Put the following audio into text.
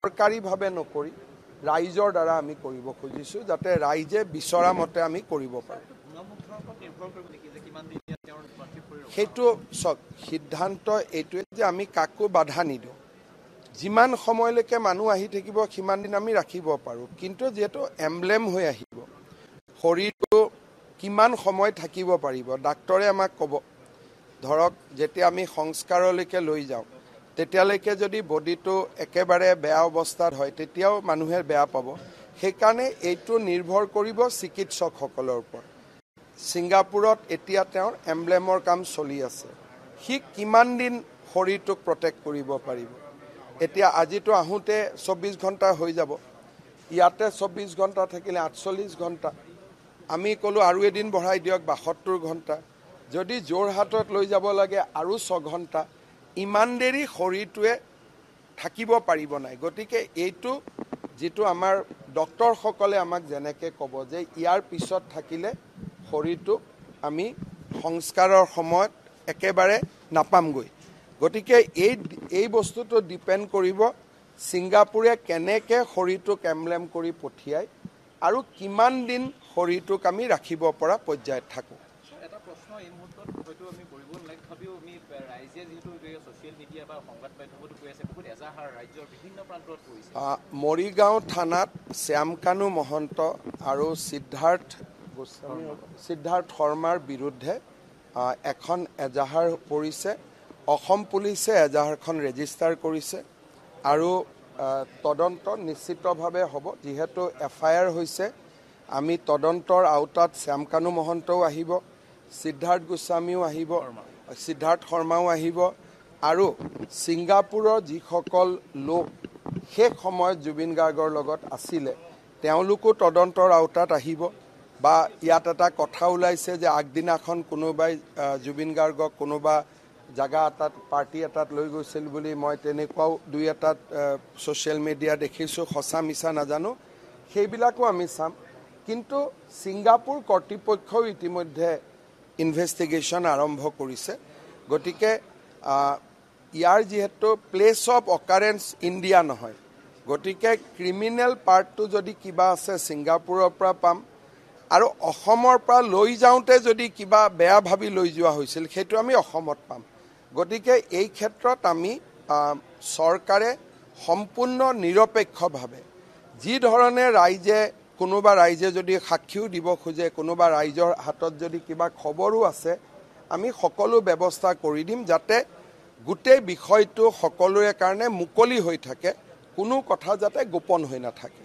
চৰকাৰীভাৱে নকৰি ৰাইজৰ দ্বাৰা আমি কৰিব খুজিছোঁ যাতে ৰাইজে বিচৰা মতে আমি কৰিব পাৰোঁ। সেইটো সিদ্ধান্ত এইটোৱে যে আমি কাকো বাধা নিদিওঁ। যিমান সময়লৈকে মানুহ আহি থাকিব সিমান দিন আমি ৰাখিব পাৰোঁ, কিন্তু যিহেতু এমব্লেম হৈ আহিব, শৰীৰটো কিমান সময় থাকিব পাৰিব ডাক্তৰে আমাক ক'ব। ধৰক যেতিয়া আমি সংস্কাৰলৈকে লৈ যাওঁ তেতিয়ালৈকে যদি বডিটো একেবাৰে বেয়া অৱস্থাত হয় তেতিয়াও মানুহে বেয়া পাব। সেইকাৰণে এইটো নিৰ্ভৰ কৰিব চিকিৎসকসকলৰ ওপৰত। ছিংগাপুৰত এতিয়া তেওঁৰ এমব্লেমৰ কাম চলি আছে। সি কিমান দিন শৰীৰটোক প্ৰটেক্ট কৰিব পাৰিব। এতিয়া আজিতো আহোঁতে 24 ঘণ্টা হৈ যাব, ইয়াতে 24 ঘণ্টা থাকিলে 48 ঘণ্টা। আমি ক'লোঁ আৰু এদিন বঢ়াই দিয়ক 72 ঘণ্টা। যদি যোৰহাটত লৈ যাব লাগে আৰু 6 ঘণ্টা। ইমান দেৰি শৰীৰটোৱে থাকিব পাৰিব নাই। গতিকে এইটো যিটো আমাৰ ডক্তৰসকলে আমাক যেনেকৈ ক'ব যে ইয়াৰ পিছত থাকিলে শৰীৰটো আমি সংস্কাৰৰ সময়ত একেবাৰে নাপামগৈ। গতিকে এই বস্তুটো ডিপেণ্ড কৰিব ছিংগাপুৰে কেনেকৈ শৰীৰটোক এমব্লেম কৰি পঠিয়ায় আৰু কিমান দিন শৰীৰটোক আমি ৰাখিব পৰা পৰ্যায়ত থাকোঁ। এটা প্ৰশ্ন এই মুহূৰ্তত হয়তো আমি কৰিব নালাগে, তথাপিও আমি ৰাইজে যিহেতু ছ'চিয়েল মিডিয়া বা সংবাদ মাধ্যমতো কৈ আছে বহুত এজাহাৰ ৰাজ্যৰ বিভিন্ন প্ৰান্তত কৰিছে। মৰিগাঁও থানাত শ্যামকানু মহন্ত আৰু সিদ্ধাৰ্থ শৰ্মাৰ বিৰুদ্ধে এখন এজাহাৰ পৰিছে। অসম পুলিচে এজাহাৰখন ৰেজিষ্টাৰ কৰিছে আৰু তদন্ত নিশ্চিতভাৱে হ'ব। যিহেতু FIR হৈছে, আমি তদন্তৰ আওতাত শ্যামকানু মহন্তও আহিব, সিদ্ধাৰ্থ গোস্বামীও আহিব, সিদ্ধাৰ্থ শৰ্মাও আহিব আৰু ছিংগাপুৰৰ যিসকল লোক শেষ সময়ত জুবিন গাৰ্গৰ লগত আছিলে তেওঁলোকো তদন্তৰ আওতাত আহিব। বা ইয়াত এটা কথা ওলাইছে যে আগদিনাখন কোনোবাই জুবিন গাৰ্গক কোনোবা জাগা এটাত পাৰ্টি এটাত লৈ গৈছিল বুলি মই তেনেকুৱাও দুই এটাত ছ'চিয়েল মিডিয়া দেখিছোঁ, সঁচা মিছা নাজানো। সেইবিলাকো আমি চাম। কিন্তু ছিংগাপুৰ কৰ্তৃপক্ষও ইতিমধ্যে ইনভেষ্টিগেশ্যন আৰম্ভ কৰিছে। গতিকে ইয়াৰ যিহেতু প্লেচ অফ অকাৰেঞ্চ ইণ্ডিয়া নহয়, গতিকে ক্ৰিমিনেল পাৰ্টটো যদি কিবা আছে ছিংগাপুৰৰ পৰা পাম আৰু অসমৰ পৰা লৈ যাওঁতে যদি কিবা বেয়া ভাবি লৈ যোৱা হৈছিল সেইটো আমি অসমত পাম। গতিকে এই ক্ষেত্ৰত আমি চৰকাৰে সম্পূৰ্ণ নিৰপেক্ষভাৱে যি ধৰণে কোনোবা ৰাইজে যদি সাক্ষীও দিব খোজে, কোনোবা ৰাইজৰ হাতত যদি কিবা খবৰো আছে, আমি সকলো ব্যৱস্থা কৰি দিম যাতে গোটেই বিষয়টো সকলোৰে কাৰণে মুকলি হৈ থাকে, কোনো কথা যাতে গোপন হৈ নাথাকে।